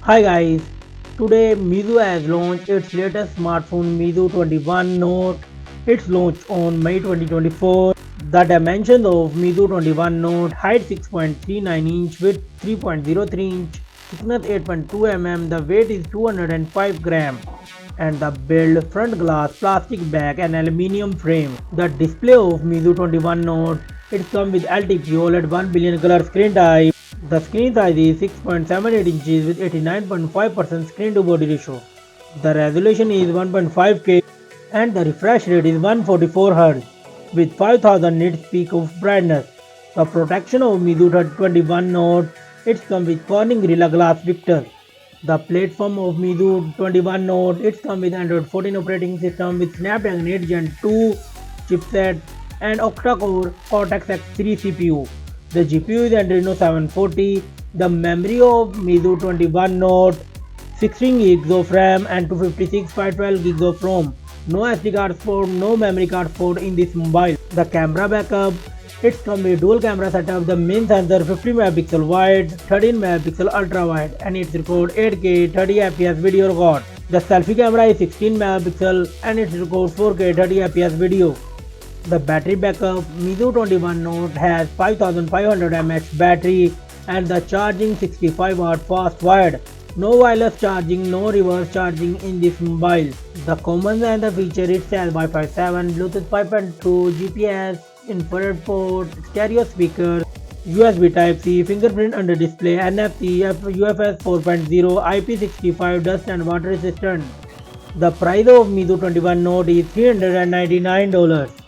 Hi guys, today Meizu has launched its latest smartphone Meizu 21 Note. It's launched on May 2024. The dimensions of Meizu 21 Note: height 6.39 inch, width 3.03 inch, thickness 8.2 mm, the weight is 205 gram, and the build: front glass, plastic back and aluminium frame. The display of Meizu 21 Note: it comes with LTP OLED 1 billion color screen type. The screen size is 6.78 inches with 89.5% screen to body ratio. The resolution is 1.5K and the refresh rate is 144 Hz with 5000 nits peak of brightness. The protection of Meizu 21 Note: it comes with Corning Gorilla Glass Victor. The platform of Meizu 21 Note: it comes with Android 14 operating system with Snapdragon 8 Gen 2 chipset and octa-core Cortex-X3 CPU. The GPU is Adreno 740. The memory of Meizu 21 Note: 16 gigs of RAM and 256 by 12 gigs of ROM. No SD card support, no memory card support in this mobile. The camera backup: it comes with dual camera setup. The main sensor 50 megapixel wide, 13 megapixel ultra wide, and it records 8K 30 fps video record. The selfie camera is 16 megapixel and it records 4K 30 fps video. The battery backup: Meizu 21 Note has 5500 mAh battery and the charging 65 watt fast wired. No wireless charging, no reverse charging in this mobile. The common and the feature: it has Wi-Fi 7, Bluetooth 5.2, GPS, infrared port, stereo speaker, USB Type-C, fingerprint under display, NFC, UFS 4.0, IP65 dust and water resistant. The price of Meizu 21 Note is $399.